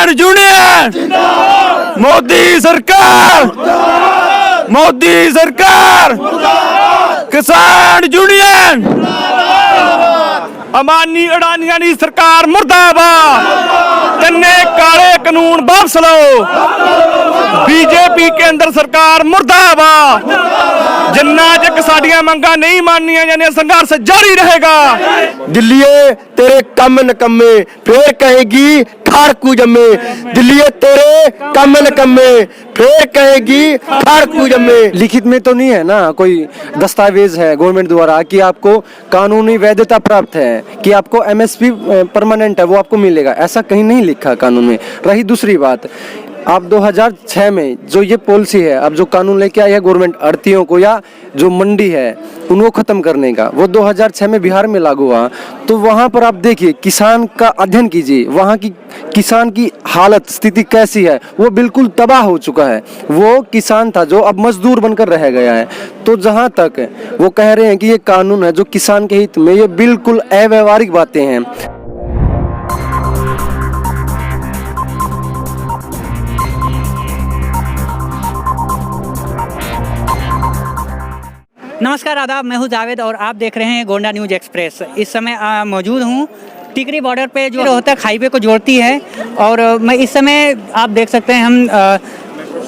किसान यूनियन मोदी सरकार मोदी सरकार किसान यूनियन अमानी अडानिया दी सरकार मुर्दाबाद तिन्ने काले कानून वापस लो बीजेपी केंद्र सरकार मुर्दाबाद जिन्ना तक साडियां मंगां नहीं मानियां जांदियां संघर्ष जारी रहेगा। दिल्लीए तेरे कम नकम्मे फिर कहेगी खाड़कू जम्मे दिल्लीए तेरे कम नकम्मे फिर कहेगी खाड़कू जम्मे। लिखित में तो नहीं है ना कोई दस्तावेज है गवर्नमेंट द्वारा कि आपको कानूनी वैधता प्राप्त है कि आपको एमएसपी परमानेंट है वो आपको मिलेगा, ऐसा कहीं नहीं लिखा कानून में। रही दूसरी बात, आप 2006 में जो ये पॉलिसी है, अब जो कानून लेके आई है गवर्नमेंट आड़तियों को या जो मंडी है उनको खत्म करने का, वो 2006 में बिहार में लागू हुआ। तो वहाँ पर आप देखिए किसान का अध्ययन कीजिए, वहाँ की किसान की हालत स्थिति कैसी है, वो बिल्कुल तबाह हो चुका है। वो किसान था जो अब मजदूर बनकर रह गया है। तो जहाँ तक वो कह रहे हैं कि ये कानून है जो किसान के हित में, ये बिल्कुल अव्यवहारिक बातें हैं। नमस्कार आदाब, मैं हूं जावेद और आप देख रहे हैं गोंडा न्यूज़ एक्सप्रेस। इस समय मौजूद हूं टिकरी बॉर्डर पे जो रोहतक हाईवे को जोड़ती है। और मैं इस समय आप देख सकते हैं हम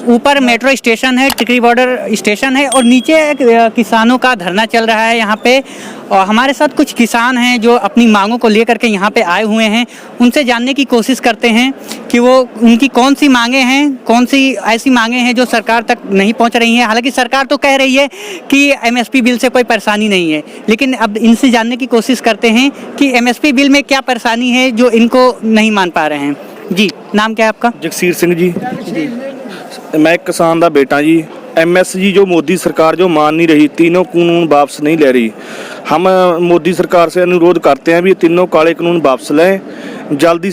ऊपर मेट्रो स्टेशन है, टिकरी बॉर्डर स्टेशन है और नीचे किसानों का धरना चल रहा है यहाँ पे। और हमारे साथ कुछ किसान हैं जो अपनी मांगों को लेकर के यहाँ पे आए हुए हैं। उनसे जानने की कोशिश करते हैं कि वो उनकी कौन सी मांगें हैं, कौन सी ऐसी मांगें हैं जो सरकार तक नहीं पहुँच रही हैं। हालांकि सरकार तो कह रही है कि एमएसपी बिल से कोई परेशानी नहीं है, लेकिन अब इनसे जानने की कोशिश करते हैं कि एमएसपी बिल में क्या परेशानी है जो इनको नहीं मान पा रहे हैं। जी, नाम क्या है आपका? जगसीर सिंह जी। मैं एक किसान का बेटा जी। एमएसजी जो मोदी सरकार जो मान नहीं रही, तीनों कानून वापस नहीं ले रही। हम मोदी सरकार से अनुरोध करते हैं भी ये तीनों काले कानून वापस लें, जल्दी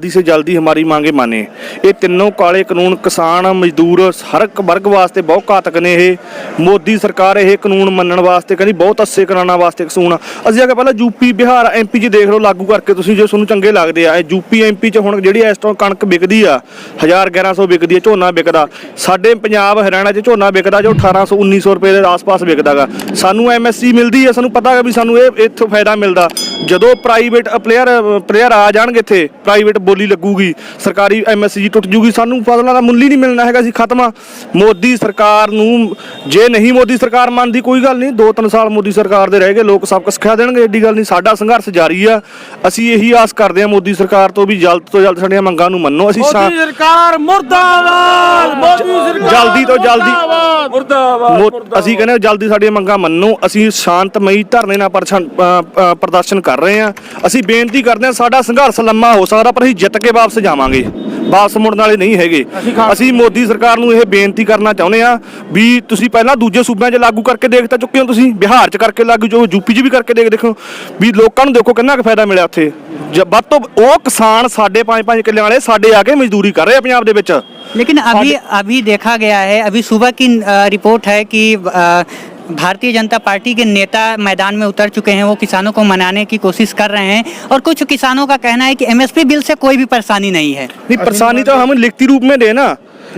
से जल्दी हमारी मांगे माने। ये तीनों काले कानून किसान मजदूर हर एक वर्ग वास्ते बहुत घातक ने। ये मोदी सरकार ये कानून मनण वास्ते कहती बहुत अस्से कराना वास्ते कानून। ਅਸੀਂ अगर पहले यूपी बिहार एमपी 'ਚ देख लो लागू करके तुसीं जो ਤੁਹਾਨੂੰ ਚੰਗੇ ਲੱਗਦੇ ਆ। यूपी एमपी 'ਚ ਹੁਣ ਜਿਹੜੀ ਇਸ ਤੋਂ ਕਣਕ ਵਿਕਦੀ ਆ 1000-1100 ਵਿਕਦੀ ਆ, ਝੋਨਾ ਵਿਕਦਾ। ਸਾਡੇ ਪੰਜਾਬ ਹਰਿਆਣਾ 'ਚ ਝੋਨਾ ਵਿਕਦਾ ਜੋ 1800-1900 ਰੁਪਏ ਦੇ ਆਸ-ਪਾਸ ਵਿਕਦਾਗਾ। ਸਾਨੂੰ ਐਮਐਸਸੀ ਮਿਲਦੀ ਹੈ, ਸਾਨੂੰ ਪਤਾ ਹੈ ਵੀ ਸਾਨੂੰ ਇਹ ਇੱਥੋਂ ਫਾਇਦਾ ਮਿਲਦਾ। ਜਦੋਂ ਪ੍ਰਾਈਵੇਟ ਪਲੇਅਰ ਆ ਜਾਣਗੇ ਇੱਥੇ, ਪ੍ਰਾਈਵੇਟ ਬੋਲੀ ਲੱਗੂਗੀ, ਸਰਕਾਰੀ ਐਮਐਸਸੀ ਟੁੱਟ ਜੂਗੀ, ਸਾਨੂੰ ਫਸਲਾਂ ਦਾ ਮੁੱਲ ਹੀ ਨਹੀਂ ਮਿਲਣਾ ਹੈਗਾ। ਅਸੀਂ ਖਤਮ ਆ। ਮੋਦੀ ਸਰਕਾਰ ਨੂੰ ਜੇ ਨਹੀਂ ਮੋਦੀ ਸਰਕਾਰ ਮੰਨਦੀ ਕੋਈ ਗੱਲ ਨਹੀਂ, 2-3 ਸਾਲ ਮੋਦੀ ਸਰਕਾਰ ਦੇ ਰਹਿ ਗਏ, ਲੋਕ ਸਭ ਕੁਝ ਸਿਖਾ ਦੇਣਗੇ, ਐਡੀ ਗੱਲ ਨਹੀਂ। ਸਾਡਾ ਸੰਘਰਸ਼ ਜਾਰੀ ਆ। ਅਸੀਂ ਇਹੀ ਆਸ ਕਰਦੇ ਹਾਂ ਮੋਦੀ ਸਰਕਾਰ ਤੋਂ ਵੀ ਜਲਦ ਤੋਂ ਜਲਦ ਸਾਡੀਆਂ ਮੰਗਾਂ ਨੂੰ ਮੰਨੋ। ਅਸੀਂ मोदी सरकार मुर्दाबाद, मोदी सरकार ਜਲਦੀ ਤੋਂ ਜਲਦੀ मुर्दाबाद। ਅਸੀਂ ਕਹਿੰਦੇ ਜਲਦੀ ਸਾਡੀਆਂ ਮੰਗਾਂ ਮੰਨੋ। ਅਸੀਂ ਸ਼ਾਂਤਮਈ ਧਰਨੇ ਨਾਲ ਪ੍ਰਦਰਸ਼ਨ ਕਰ ਰਹੇ ਹਾਂ। ਅਸੀਂ ਬੇਨਤੀ ਕਰਦੇ ਹਾਂ ਸਾਡਾ ਸੰਘਰਸ਼ ਲੰਮਾ ਹੋ ਸਕਦਾ ਪਰ ਅਸੀਂ ਜਿੱਤ ਕੇ ਵਾਪਸ ਜਾਵਾਂਗੇ, ਵਾਪਸ ਮੁੜਨ ਵਾਲੇ ਨਹੀਂ ਹੈਗੇ। ਅਸੀਂ ਮੋਦੀ ਸਰਕਾਰ ਨੂੰ ਇਹ ਬੇਨਤੀ ਕਰਨਾ ਚਾਹੁੰਦੇ ਹਾਂ ਵੀ ਤੁਸੀਂ ਪਹਿਲਾਂ ਦੂਜੇ ਸੂਬਿਆਂ 'ਚ ਲਾਗੂ ਕਰਕੇ ਦੇਖ ਤਾਂ ਚੁੱਕੇ ਹੋ, ਤੁਸੀਂ ਬਿਹਾਰ 'ਚ ਕਰਕੇ ਲਾਗੂ, ਜੋ ਯੂਪੀ 'ਚ ਵੀ ਕਰਕੇ ਦੇਖੋ ਵੀ ਲੋਕਾਂ ਨੂੰ ਦੇਖੋ ਕਿੰਨਾ ਕੁ ਫਾਇਦਾ ਮਿਲਿਆ ਉੱਥੇ। ਵੱਧ ਤੋਂ ਉਹ किसान साढ़े 5-5 किले वाले साढ़े आके मजदूरी कर रहे हैं पंजाब दे विच। लेकिन अभी देखा गया है, अभी सुबह की रिपोर्ट है कि भारतीय जनता पार्टी के नेता मैदान में उतर चुके हैं, वो किसानों को मनाने की कोशिश कर रहे हैं। और कुछ किसानों का कहना है कि एमएसपी बिल से कोई भी परेशानी नहीं है। नहीं, परेशानी तो हम लिखती रूप में देना,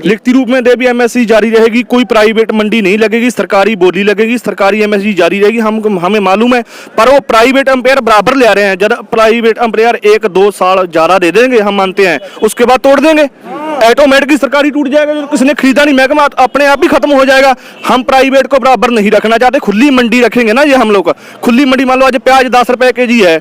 लिखती रूप में दे भी एमएससी जारी रहेगी, कोई प्राइवेट मंडी नहीं लगेगी, सरकारी बोली लगेगी, सरकारी एमएससी जारी रहेगी। हमें मालूम है, पर वो प्राइवेट अंपायर बराबर ले रहे हैं। जब प्राइवेट अंपायर 1-2 साल ज़्यादा दे देंगे हम मानते हैं, उसके बाद तोड़ देंगे, ऑटोमेटिकली सरकारी टूट जाएगा। जो किसी ने खरीदा नहीं महकमा अपने आप ही खत्म हो जाएगा। हम प्राइवेट को बराबर नहीं रखना चाहते, खुली मंडी रखेंगे ना। ये हम लोग खुली मंडी, मान लो आज प्याज 10 रुपए केजी है,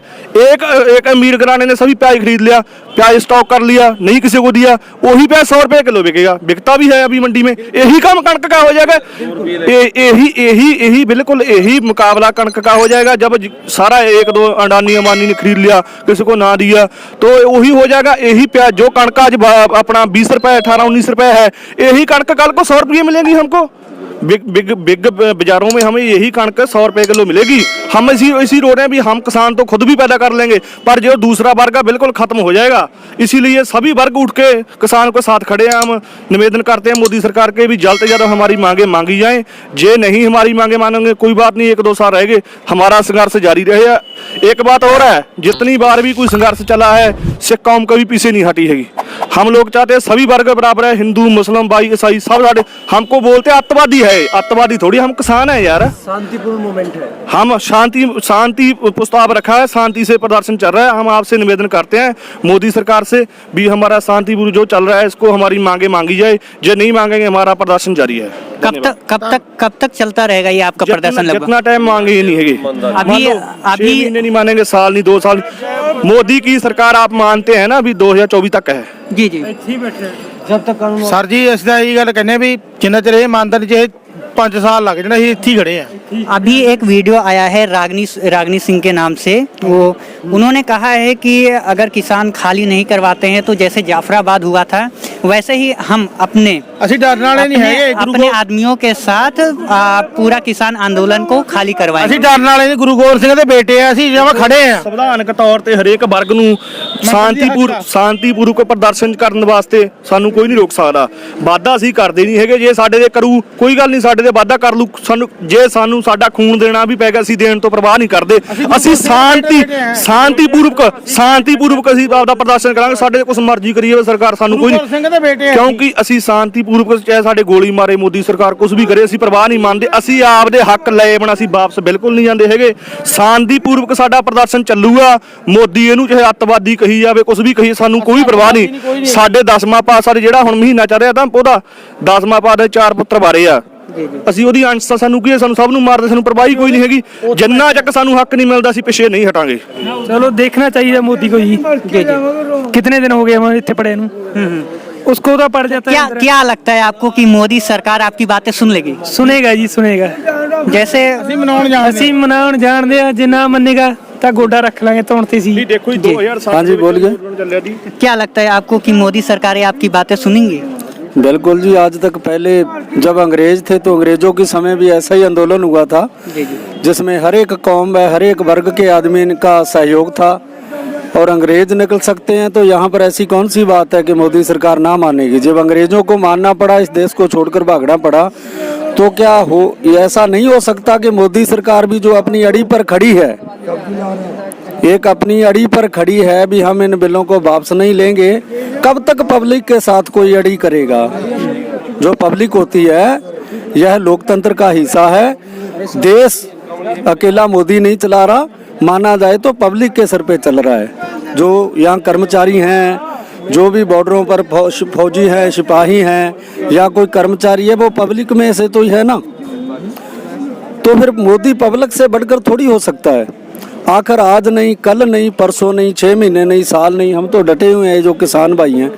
एक अमीर घराने ने सभी प्याज खरीद लिया, प्याज स्टॉक कर लिया, नहीं किसी को दिया, वही प्याज 100 रुपए किलो बिकेगा, बिकता भी है अभी मंडी में। यही काम कणक का हो जाएगा, यही बिल्कुल यही मुकाबला कणक का हो जाएगा। जब सारा 1-2 अडानी ने खरीद लिया, किसी को ना दिया, तो वही हो जाएगा। यही प्याज जो कणक आज अपना 20 रुपए 18-19 रुपए है, यही कणक कल को 100 रुपये मिलेगी हमको। बिग बाजारों में हमें यही कणक 100 रुपए किलो मिलेगी। हम इसी रो रहे हैं भी हम किसान तो खुद भी पैदा कर लेंगे, पर जो दूसरा वर्ग बिल्कुल खत्म हो जाएगा। इसीलिए सभी वर्ग उठ के किसान के साथ खड़े हैं। हम निवेदन करते हैं मोदी सरकार के भी जल्द से जल्द हमारी मांगे मांगी जाएं। जे नहीं हमारी मांगे मानेंगे कोई बात नहीं, 1-2 साल रहेंगे, हमारा संघर्ष जारी रहेगा। एक बात और है, जितनी बार भी कोई संघर्ष चला है, सिख कौम कभी पीछे नहीं हटी हैगी। हम लोग चाहते हैं सभी वर्ग बराबर है, हिंदू मुस्लिम भाई ईसाई सब सारे। हमको बोलते हैं अत्यावादी है, अत्यावादी थोड़ी, हम किसान है यार। शांतिपूर्ण मूवमेंट है। हम शांति प्रस्ताव रखा है, शांति से प्रदर्शन चल रहा है। हम आपसे निवेदन करते हैं मोदी सरकार से भी हमारा शांतिपूर्ण जो चल रहा है इसको हमारी मांगे मांगी जाए, जो नहीं मांगेंगे हमारा प्रदर्शन जारी है। कब तक चलता रहेगा ये आपका प्रदर्शन? लगभग जितना टाइम मांगे ही नहीं है। अभी 6 महीने नहीं मानेंगे, साल नहीं, 2 साल। मोदी की सरकार आप मानते हैं ना अभी 2024 तक है। जी जी। जब तक कानून सर जी ਅਸੀਂ ਤਾਂ ਇਹ ਗੱਲ ਕਹਿੰਦੇ ਵੀ ਜਿੰਨਾ ਚਿਰ ਇਹ ਮੰਨਦਾ ਨਹੀਂ ਜੇ 5 साल लग जाने ਅਸੀਂ ਇੱਥੇ ਹੀ खड़े हैं। अभी एक वीडियो आया है रागनी सिंह के नाम से, वो उन्होंने कहा है कि अगर किसान खाली नहीं करवाते हैं तो जैसे जाफराबाद हुआ था वैसे ही हम अपने ਅਸੀਂ ਡਰਨ ਵਾਲੇ ਨਹੀਂ ਹੈਗੇ ਗੁਰੂ अपने आदमियों के साथ पूरा किसान आंदोलन को खाली ਅਸੀਂ करवाएंगे। ਡਰਨ ਵਾਲੇ ਨਹੀਂ, ਗੁਰੂ ਗੋਬਿੰਦ ਸਿੰਘ ਦੇ ਬੇਟੇ ਆ, ਅਸੀਂ ਜਿਵੇਂ ਖੜੇ ਆ। ਸੰਵਿਧਾਨਕ ਤੌਰ ਤੇ ਹਰੇਕ ਵਰਗ ਨੂੰ ਸ਼ਾਂਤੀਪੂਰਵਕ ਪ੍ਰਦਰਸ਼ਨ ਕਰਨ ਵਾਸਤੇ ਸਾਨੂੰ ਕੋਈ ਨਹੀਂ ਰੋਕ ਸਕਦਾ। ਵਾਅਦਾ ਅਸੀਂ ਕਰਦੇ ਨਹੀਂ ਹੈਗੇ, ਜੇ ਸਾਡੇ ਦੇ ਕਰੂ ਕੋਈ ਗੱਲ ਨਹੀਂ, ਸਾਡੇ ਦੇ ਵਾਅਦਾ ਕਰ ਲੂ। ਸਾਨੂੰ ਜੇ ਸਾਨੂੰ ਸਾਡਾ ਖੂਨ ਦੇਣਾ ਵੀ ਪੈ ਗਿਆ ਅਸੀਂ ਦੇਣ ਤੋਂ ਪਰਵਾਹ ਨਹੀਂ ਕਰਦੇ। ਅਸੀਂ ਸ਼ਾਂਤੀਪੂਰਵਕ ਅਸੀਂ ਆਪਦਾ ਪ੍ਰਦਰਸ਼ਨ ਕਰਾਂਗੇ। ਸਾਡੇ ਕੁਛ ਮਰਜ਼ੀ ਕਰੀਏ ਸਰਕਾਰ, ਸਾਨੂੰ ਕੋਈ ਗੁਰੂ ਸਿੰਘ ਦੇ ਬੇਟੇ ਨਹੀਂ, ਆ। ਕਿਉਂਕਿ ਅਸੀਂ ਸ਼ਾਂਤੀਪੂਰਵਕ ਚਾਹੇ ਸਾਡੇ ਗੋਲੀ ਮਾਰੇ ਮੋਦੀ ਸਰਕਾਰ ਕੁਛ ਵੀ ਕਰੇ ਅਸੀਂ ਪਰਵਾਹ ਨਹੀਂ ਮੰਨਦੇ। ਅਸੀਂ ਆਪਦੇ ਹੱਕ ਲਏ ਬਣਾ ਅਸੀਂ ਵਾਪਸ ਬਿਲਕੁਲ ਨਹੀਂ ਜਾਂਦੇ ਹੈਗੇ। ਸ਼ਾਂਤੀਪੂਰਵਕ ਸਾਡਾ ਪ੍ਰਦਰਸ਼ਨ ਚੱਲੂਗਾ। ਮੋਦੀ ਇਹਨੂੰ ਚਾਹੇ ਅੱਤਵਾਦੀ ਕਹੀ ਜਾਵੇ ਕੁਛ ਵੀ ਕਹੀ, ਸਾਨੂੰ ਕੋਈ ਪਰਵਾਹ ਨਹੀਂ। ਸਾਡੇ 10ਵਾਂ ਪਾਸ ਜਿਹੜਾ ਹੁਣ ਮਹੀਨਾ ਚੱਲ ਰਿਹਾ ਤਾਂ ਉਹਦਾ 10ਵਾਂ ਪਾਸ ਦੇ 4 ਪੁੱਤਰ ਬਾਰੇ ਆ। ਅਸੀਂ ਉਹਦੀ ਅੰਸ਼ ਤਾਂ ਸਾਨੂੰ ਕੀ ਹੈ, ਸਾਨੂੰ ਸਭ ਨੂੰ ਮਾਰਦੇ, ਸਾਨੂੰ ਪਰਵਾਹ ਹੀ ਕੋਈ ਨਹੀਂ ਹੈਗੀ। ਜਿੰਨਾ ਚੱਕ ਸਾਨੂੰ ਹੱਕ ਨਹੀਂ ਮਿਲਦਾ ਅਸੀਂ ਪਿੱਛੇ ਨਹੀਂ ਹਟਾਂਗੇ। चलो देखना चाहिए मोदी को जी। कितने दिन हो गए हमारे इतने पड़े नु उसको तो पड़ जाता क्या है। क्या लगता है आपको कि मोदी सरकार आपकी बातें सुन लेगी? सुनेगा जी सुनेगा। जैसे ਅਸੀਂ ਮਨਾਉਣ ਜਾਣਦੇ ਅਸੀਂ ਮਨਾਉਣ ਜਾਣਦੇ ਆ, ਜੇ ਨਾ ਮੰਨੇਗਾ ਤਾਂ ਗੋਡਾ ਰੱਖ ਲਾਂਗੇ ਧੌਣ ਤੇ ਸੀ। ਦੇਖੋ ਜੀ 2007 हाँ जी, बोलिए। ਚੱਲਿਆ ਜੀ। क्या लगता है आपको कि मोदी सरकारें आपकी बातें सुनेंगी? बिल्कुल जी। आज तक पहले जब अंग्रेज थे तो अंग्रेजों के समय भी ऐसा ही आंदोलन हुआ था, जिसमें हर एक कौम व हर एक वर्ग के आदमी का सहयोग था और अंग्रेज निकल सकते हैं। तो यहाँ पर ऐसी कौन सी बात है कि मोदी सरकार ना मानेगी? जब अंग्रेजों को मानना पड़ा, इस देश को छोड़कर भागना पड़ा, तो क्या हो ऐसा नहीं हो सकता कि मोदी सरकार भी जो अपनी अड़ी पर खड़ी है, एक अपनी अड़ी पर खड़ी है भी हम इन बिलों को वापस नहीं लेंगे, कब तक पब्लिक के साथ कोई अड़ी करेगा? जो पब्लिक होती है यह लोकतंत्र का हिस्सा है। देश अकेला मोदी नहीं चला रहा, माना जाए तो पब्लिक के सर पे चल रहा है। जो यहाँ कर्मचारी हैं, जो भी बॉर्डरों पर फौजी हैं, सिपाही हैं या कोई कर्मचारी है, वो पब्लिक में से तो ही है ना। तो फिर मोदी पब्लिक से बढ़कर थोड़ी हो सकता है। आखिर आज नहीं, कल नहीं, परसों नहीं, 6 महीने नहीं, साल नहीं, हम तो डटे हुए हैं जो किसान भाई हैं।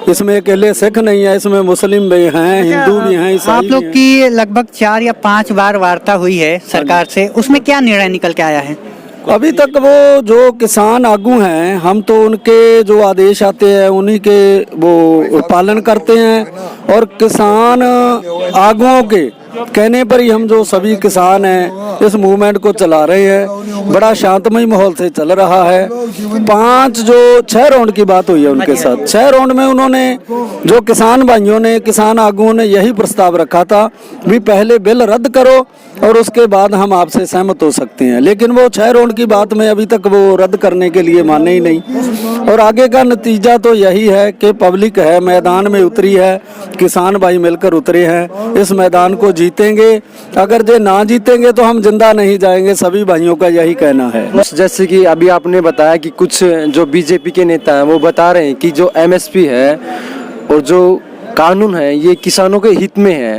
इसमें अकेले सिख नहीं है, इसमें मुस्लिम भी हैं, हिंदू भी हैं, ईसाई आप लोग भी हैं। की लगभग 4 या 5 बार वार्ता हुई है सरकार से, उसमें क्या निर्णय निकल के आया है? अभी तक वो जो किसान आगू हैं, हम तो उनके जो आदेश आते हैं उन्हीं के वो पालन करते हैं और किसान आगुओं के कहने पर ही हम जो सभी किसान हैं इस मूवमेंट को चला रहे हैं। बड़ा शांतमय माहौल से चल रहा है। 6 राउंड की बात हुई है उनके साथ। 6 राउंड में उन्होंने जो किसान भाइयों ने, किसान आगुओं ने यही प्रस्ताव रखा था भी पहले बिल रद्द करो और उसके बाद हम आपसे सहमत हो सकते हैं। लेकिन वो 6 राउंड की बात में अभी तक वो रद्द करने के लिए माने ही नहीं। और आगे का नतीजा तो यही है कि पब्लिक है मैदान में उतरी है, किसान भाई मिलकर उतरे हैं, इस मैदान को जीतेंगे। अगर जे ना जीतेंगे तो हम जिंदा नहीं जाएंगे, सभी भाइयों का यही कहना है। जैसे कि अभी आपने बताया कि कुछ जो बीजेपी के नेता हैं वो बता रहे हैं कि जो एमएसपी है और जो कानून है ये किसानों के हित में है।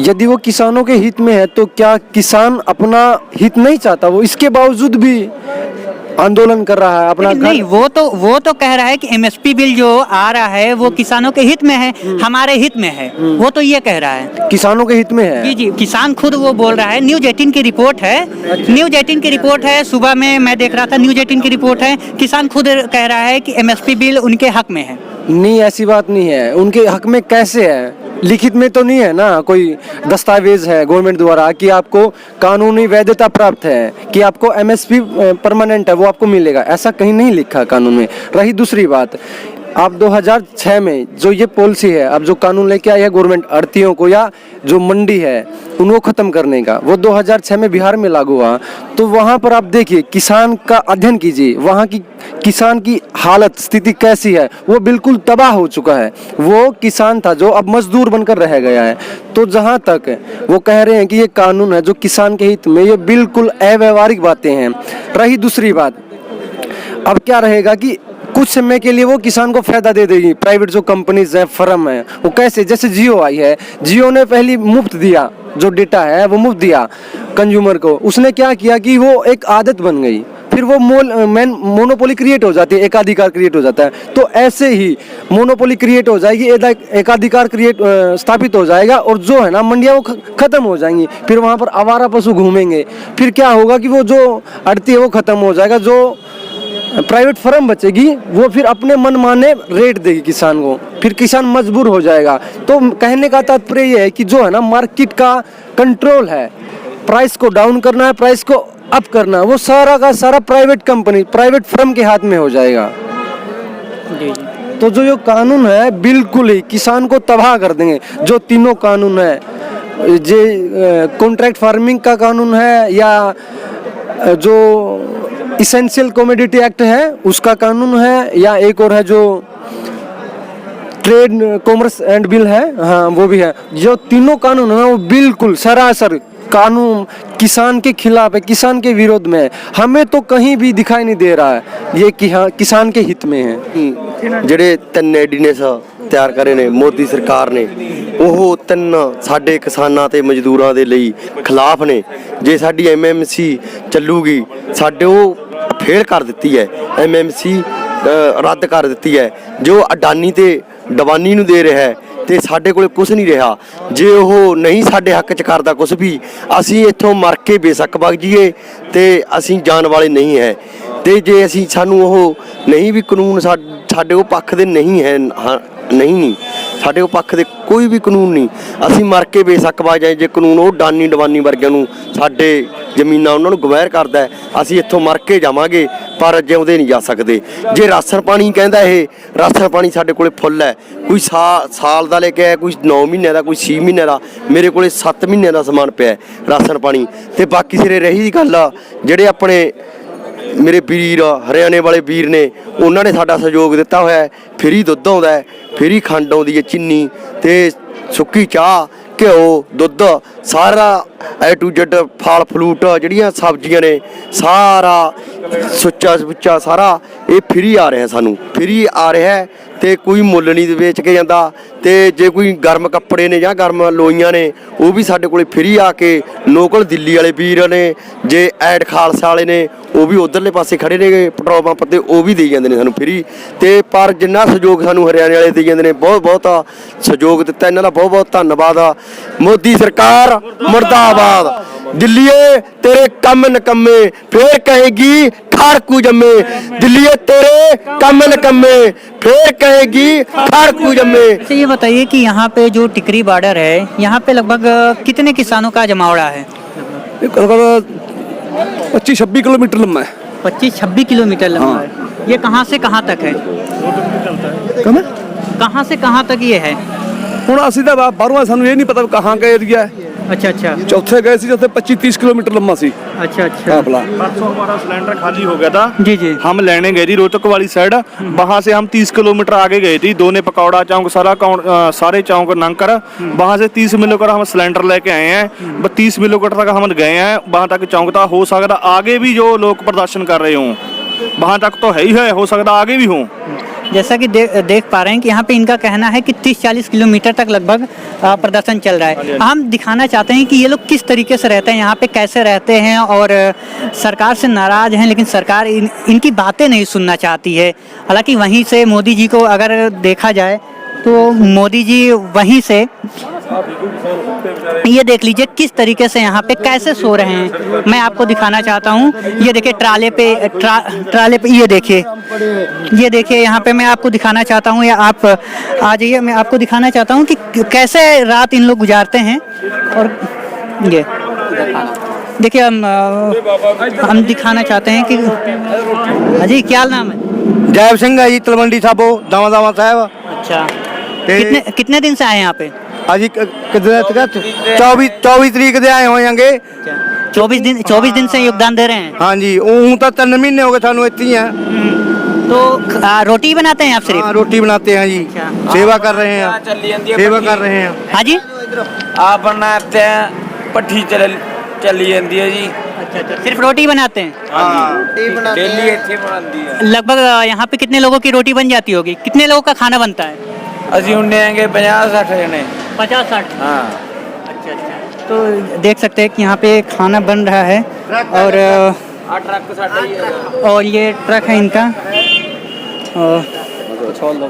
यदि वो किसानों के हित में है तो क्या किसान अपना हित नहीं चाहता? वो इसके बावजूद भी आंदोलन कर रहा है अपना नहीं, वो तो कह रहा है कि एमएसपी बिल जो आ रहा है वो किसानों के हित में है, हमारे हित में है। वो तो ये कह रहा है किसानों के हित में है। जी जी, किसान खुद वो बोल रहा है। न्यूज़ 18 की रिपोर्ट है, न्यूज़ 18 की रिपोर्ट है, सुबह में मैं देख रहा था, न्यूज़ 18 की रिपोर्ट है। किसान खुद कह रहा है कि एमएसपी बिल उनके हक में है। नहीं, ऐसी बात नहीं है। उनके हक में कैसे है? लिखित में तो नहीं है ना, कोई दस्तावेज है गवर्नमेंट द्वारा कि आपको कानूनी वैधता प्राप्त है, कि आपको एमएसपी परमानेंट है वो आपको मिलेगा, ऐसा कहीं नहीं लिखा कानून में। रही दूसरी बात, आप 2006 में जो ये पॉलिसी है, अब जो कानून लेके आई है गवर्नमेंट आड़तियों को या जो मंडी है उनको ख़त्म करने का, वो 2006 में बिहार में लागू हुआ। तो वहाँ पर आप देखिए, किसान का अध्ययन कीजिए, वहाँ की किसान की हालत स्थिति कैसी है। वो बिल्कुल तबाह हो चुका है। वो किसान था जो अब मजदूर बनकर रह गया है। तो जहाँ तक वो कह रहे हैं कि ये कानून है जो किसान के हित में, ये बिल्कुल अव्यवहारिक बातें हैं। रही दूसरी बात, अब क्या रहेगा कि कुछ समय के लिए वो किसान को फायदा दे देगी। प्राइवेट जो कंपनीज है, फर्म है, वो कैसे, जैसे जियो आई है, जियो ने पहले मुफ्त दिया, जो डेटा है वो मुफ्त दिया कंज्यूमर को। उसने क्या किया कि वो एक आदत बन गई, फिर वो मोनोपोली क्रिएट हो जाती है, एकाधिकार क्रिएट हो जाता है। तो ऐसे ही मोनोपोली क्रिएट हो जाएगी, एकाधिकार स्थापित हो जाएगा, और जो है ना मंडियाँ वो खत्म हो जाएंगी। फिर वहाँ पर आवारा पशु घूमेंगे। फिर क्या होगा कि वो जो आड़ती है वो खत्म हो जाएगा, जो प्राइवेट फर्म बचेगी वो फिर अपने मनमाने रेट देगी किसान को, फिर किसान मजबूर हो जाएगा। तो कहने का तात्पर्य ये है कि जो है ना मार्केट का कंट्रोल है, प्राइस को डाउन करना है, प्राइस को अप करना है, वो सारा का सारा प्राइवेट कंपनी, प्राइवेट फर्म के हाथ में हो जाएगा। तो जो ये कानून है बिल्कुल ही किसान को तबाह कर देंगे। जो तीनों कानून है, जो कॉन्ट्रैक्ट फार्मिंग का कानून है, या जो इसेंशियल कमोडिटी एक्ट है उसका कानून है, या एक और है जो ट्रेड कॉमर्स एंड बिल है, हाँ वो भी है। जो तीनों कानून है ना वो बिल्कुल सरासर कानून किसान के खिलाफ है, किसान के विरोध में है। हमें तो कहीं भी दिखाई नहीं दे रहा है ये कि हाँ किसान के हित में है। ਜਿਹੜੇ ਤਿੰਨ ਐਡੀਨੈਸ ਤਿਆਰ ਕਰੇ ਨੇ ਮੋਦੀ ਸਰਕਾਰ ਨੇ, ਉਹ ਤਿੰਨ ਸਾਡੇ ਕਿਸਾਨਾਂ ਤੇ ਮਜ਼ਦੂਰਾਂ ਦੇ ਲਈ ਖਿਲਾਫ ਨੇ। ਜੇ ਸਾਡੀ ਐਮਐਮਸੀ ਚੱਲੂਗੀ, ਸਾਡੇ ਉਹ ਫੇਲ ਕਰ ਦਿੱਤੀ ਹੈ, ਐਮਐਮਸੀ ਰੱਦ ਕਰ ਦਿੱਤੀ ਹੈ। ਜੋ ਅਡਾਨੀ ਤੇ ਡਵਾਨੀ ਨੂੰ ਦੇ ਰਿਹਾ ਹੈ ਤੇ ਸਾਡੇ ਕੋਲੇ ਕੁਝ ਨਹੀਂ ਰਿਹਾ। ਜੇ ਉਹ ਨਹੀਂ ਸਾਡੇ ਹੱਕ 'ਚ ਕਰਦਾ ਕੁਝ ਵੀ, ਅਸੀਂ ਇੱਥੋਂ ਮਰ ਕੇ ਬੇਸ਼ੱਕ ਵਗ ਜਾਈਏ ਤੇ ਅਸੀਂ ਜਾਣ ਵਾਲੇ ਨਹੀਂ ਹੈ। ਤੇ ਜੇ ਅਸੀਂ ਸਾਨੂੰ ਉਹ ਨਹੀਂ ਵੀ ਕਾਨੂੰਨ ਸਾਡੇ ਉਹ ਪੱਖ ਦੇ ਨਹੀਂ ਹੈ, ਨਹੀਂ ਸਾਡੇ ਉਹ ਪੱਖ ਦੇ ਕੋਈ ਵੀ ਕਾਨੂੰਨ ਨਹੀਂ, ਅਸੀਂ ਮਰ ਕੇ ਬੇਸ਼ੱਕ ਵਗ ਜਾਏ। ਜੇ ਕਾਨੂੰਨ ਉਹ ਡਾਨੀ ਡਵਾਨੀ ਵਰਗਿਆਂ ਨੂੰ ਸਾਡੇ ਜ਼ਮੀਨਾਂ ਉਹਨਾਂ ਨੂੰ ਗਵੈਰ ਕਰਦਾ ਹੈ, ਅਸੀਂ ਇੱਥੋਂ ਮਰ ਕੇ ਜਾਵਾਂਗੇ, ਪਰ ਜਿਉਂਦੇ ਨਹੀਂ ਜਾ ਸਕਦੇ। ਜੇ ਰਾਸ਼ਨ ਪਾਣੀ ਕਹਿੰਦਾ, ਇਹ ਰਾਸ਼ਨ ਪਾਣੀ ਸਾਡੇ ਕੋਲੇ ਫੁੱਲ ਹੈ। ਕੋਈ ਸਾਲ ਦਾ ਲੈ ਕੇ ਆਇਆ, ਕੋਈ 9 ਮਹੀਨਿਆਂ ਦਾ, ਕੋਈ 6 ਮਹੀਨਿਆਂ ਦਾ। ਮੇਰੇ ਕੋਲੇ 7 ਮਹੀਨਿਆਂ ਦਾ ਸਮਾਨ ਪਿਆ ਰਾਸ਼ਨ ਪਾਣੀ। ਤੇ ਬਾਕੀ ਸਿਰੇ ਰਹੀ ਗੱਲ ਜਿਹੜੇ ਆਪਣੇ ਮੇਰੇ ਵੀਰ ਹਰਿਆਣੇ ਵਾਲੇ ਵੀਰ ਨੇ, ਉਹਨਾਂ ਨੇ ਸਾਡਾ ਸਹਿਯੋਗ ਦਿੱਤਾ ਹੋਇਆ ਹੈ। ਫਰੀ ਦੁੱਧ ਆਉਂਦਾ ਹੈ, ਫਰੀ ਖੰਡ ਆਉਂਦੀ ਹੈ, ਚੀਨੀ ਤੇ ਸੁੱਕੀ ਚਾਹ, ਘਿਓ, ਦੁੱਧ, ਸਾਰਾ A to Z ਫਲ ਫਲੂਟ ਜਿਹੜੀਆਂ ਸਬਜ਼ੀਆਂ ਨੇ, ਸਾਰਾ ਸੁੱਚਾ ਸਾਰਾ ਇਹ ਫਰੀ ਆ ਰਿਹਾ, ਸਾਨੂੰ ਫਰੀ ਆ ਰਿਹਾ। ਤੇ ਕੋਈ ਮੁੱਲ ਨਹੀਂ ਵੇਚ ਕੇ ਜਾਂਦਾ। ਤੇ ਜੇ ਕੋਈ ਗਰਮ ਕੱਪੜੇ ਨੇ ਜਾਂ ਗਰਮ ਲੋਈਆਂ ਨੇ, ਉਹ ਵੀ ਸਾਡੇ ਕੋਲੇ ਫਰੀ ਆ ਕੇ ਲੋਕਲ ਦਿੱਲੀ ਵਾਲੇ ਵੀਰ ਨੇ, ਜੇ ਐਡ ਖਾਲਸਾ ਵਾਲੇ ਨੇ, ਉਹ ਵੀ ਉਧਰਲੇ ਪਾਸੇ ਖੜੇ ਨੇ ਪੈਟਰੋਲ ਪੰਪ ਤੇ, ਉਹ ਵੀ ਦੇਈ ਜਾਂਦੇ ਨੇ ਸਾਨੂੰ ਫਰੀ। ਤੇ ਪਰ ਜਿੰਨਾ ਸਹਿਯੋਗ ਸਾਨੂੰ ਹਰਿਆਣੇ ਵਾਲੇ ਦੇਈ ਜਾਂਦੇ ਨੇ, ਬਹੁਤ ਬਹੁਤ ਸਹਿਯੋਗ ਦਿੱਤਾ ਇਹਨਾਂ ਦਾ, ਬਹੁਤ ਬਹੁਤ ਧੰਨਵਾਦ। ਮੋਦੀ ਸਰਕਾਰ ਮੁਰਦਾਬਾਦ। ਦਿੱਲੀਏ ਤੇਰੇ ਕੰਮ ਨਿਕੰਮੇ, ਫੇਰ ਕਹੇਗੀ ਖਾੜਕੂ ਜੰਮੇ। ਦਿੱਲੀਏ ਤੇਰੇ ਕੰਮ ਨਿਕੰਮੇ, फिर कहेगी खाड़कू जम्मे। अच्छा ये बताइए कि यहाँ पे जो टिकरी बॉर्डर है, यहाँ पे लगभग कितने किसानों का जमावड़ा है? 25-26 किलोमीटर लंबा है। 25-26 किलोमीटर लंबा है। ये कहाँ से कहाँ तक है? कहाँ से कहाँ तक ये है? ਹੁਣ ਅਸੀਂ ਤਾਂ ਬਾਹਰੋਂ, ਸਾਨੂੰ ਇਹ ਨਹੀਂ ਪਤਾ ਕਹਾਂ का एरिया है। अच्छा अच्छा। चौथे गए थे, जैसे 25-30 किलोमीटर लंबा सी। अच्छा अच्छा। परसों हमारा सिलेंडर खाली हो गया था जी जी। हम लेने गए थे रोहतक वाली साइड, वहाँ से हम 30 किलोमीटर आगे गए थे, दोने पकौड़ा चौक सारे चौक नंग कर, वहाँ से 30 किलोमीटर हम सिलेंडर लेके आए हैं। 30 किलोमीटर तक हम गए हैं, वहाँ तक चौक था। हो सकता आगे भी जो लोग प्रदर्शन कर रहे हों, वहाँ तक तो है ही है, हो सकता आगे भी हों। जैसा कि देख पा रहे हैं कि यहाँ पे इनका कहना है कि 30-40 किलोमीटर तक लगभग प्रदर्शन चल रहा है। हम दिखाना चाहते हैं कि ये लोग किस तरीके से रहते हैं, यहाँ पे कैसे रहते हैं, और सरकार से नाराज़ हैं, लेकिन सरकार इनकी बातें नहीं सुनना चाहती है। हालांकि वहीं से मोदी जी को अगर देखा जाए तो मोदी जी वहीं से, ये देख लीजिए किस तरीके से यहाँ पे कैसे सो रहे हैं। मैं आपको दिखाना चाहता हूँ, ये देखिए ट्राले पे ये देखिए यहाँ पे मैं आपको दिखाना चाहता हूँ, या आप आ जाइए, मैं आपको दिखाना चाहता हूँ कि कैसे रात इन लोग गुजारते हैं। और ये देखिए हम दिखाना चाहते हैं कि अजी क्या नाम है? जैब सिंह है जी तलवंडी साबो दावा दावा साहब अच्छा ते- कितने दिन से आए यहाँ पे? अजी कितने 24 तरीक दे आए होएंगे 24 दिन से योगदान दे रहे हैं। हाँ जी ऊँ तो 3 महीने हो गए सानू इतनी है तो रोटी बनाते हैं आप सिर्फ? हाँ रोटी बनाते हैं जी अच्छा। सेवा कर रहे हैं सेवा कर रहे हैं हाँ जी। आप बनाते हैं पट्टी चली जाती है जी। अच्छा, सिर्फ रोटी बनाते हैं? डेली ਇੱਥੇ ਬਣਦੀ ਹੈ। लगभग यहाँ पे कितने लोगों की रोटी बन जाती होगी? कितने लोगों का खाना बनता है? ਅਸੀਂ ਹੁੰਨੇ आएंगे 50-60 जने। 50-60। हाँ अच्छा। तो देख सकते हैं कि यहाँ पे खाना बन रहा है और ਆ ਟਰੱਕ ਸਾਡਾ ਹੀ ਹੈਗਾ। और ये ट्रक है इनका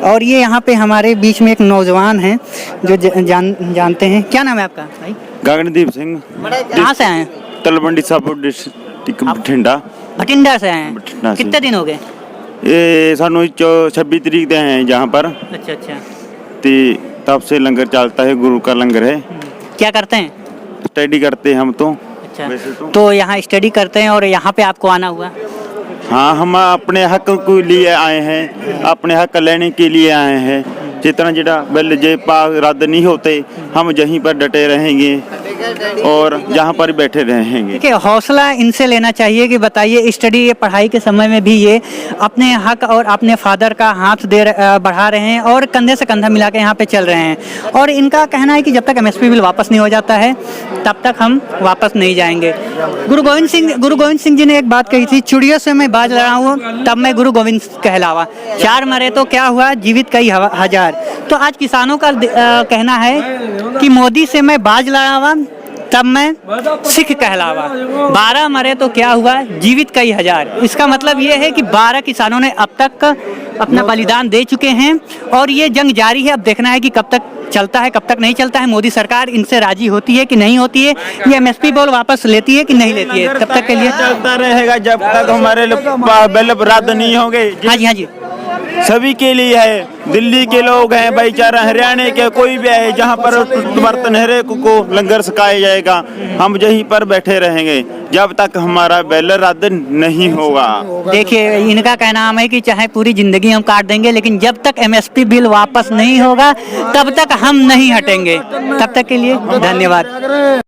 और ये यहाँ पे हमारे बीच में एक नौजवान है जो जानते हैं। क्या नाम है आपका भाई? गगनदीप सिंह कहाँ से आए हैं? तलवंडी साबो डिस्ट्रिक्ट बठिंडा भटिंडा से आए बठिंडा हैं। से। कितने दिन हो गए? ये सानू 26 तरीक दे हैं जहाँ पर अच्छा। ते तब से लंगर चलता है गुरु का लंगर है क्या करते हैं? स्टडी करते हैं हम तो अच्छा वैसे तो यहाँ स्टडी करते हैं और यहाँ पे आपको आना हुआ? हाँ हम अपने हक के लिए आए हैं अपने हक लेने के लिए आए हैं जितना जितना बिल जे पास रद्द नहीं होते हम यहीं पर डटे रहेंगे और यहाँ पर बैठे रहेंगे। देखिए हौसला इनसे लेना चाहिए कि बताइए स्टडी पढ़ाई के समय में भी ये अपने हक और अपने फादर का हाथ बढ़ा रहे हैं और कंधे से कंधा मिला के यहाँ पे चल रहे हैं और इनका कहना है कि जब तक एमएसपी बिल वापस नहीं हो जाता है तब तक हम वापस नहीं जाएंगे। गुरु गोविंद सिंह जी ने एक बात कही थी, चिड़ियों से मैं बाज लड़ा हूँ तब मैं गुरु गोविंद कहलावा, 4 मरे तो क्या हुआ जीवित कई हजार। तो आज किसानों का कहना है कि मोदी से मैं बाज लड़ावा तब मैं सिख कहलावा, 12 मरे तो क्या हुआ जीवित कई हजार। इसका मतलब ये है कि 12 किसानों ने अब तक अपना बलिदान दे चुके हैं और ये जंग जारी है। अब देखना है कि कब तक चलता है कब तक नहीं चलता है, मोदी सरकार इनसे राजी होती है कि नहीं होती है, ये एमएसपी बिल वापस लेती है कि नहीं लेती है। तब तक के लिए चलता रहेगा जब तक हमारे बिल रद्द नहीं होंगे। हाँ जी सभी के लिए है, दिल्ली के लोग हैं भाईचारा, हरियाणा के कोई भी है जहाँ पर बर्तन हरे को लंगर सकाया जाएगा हम यहीं पर बैठे रहेंगे जब तक हमारा बिल रद्द नहीं होगा। देखिए इनका कहना है कि चाहे पूरी जिंदगी हम काट देंगे लेकिन जब तक एमएसपी बिल वापस नहीं होगा तब तक हम नहीं हटेंगे। तब तक के लिए धन्यवाद।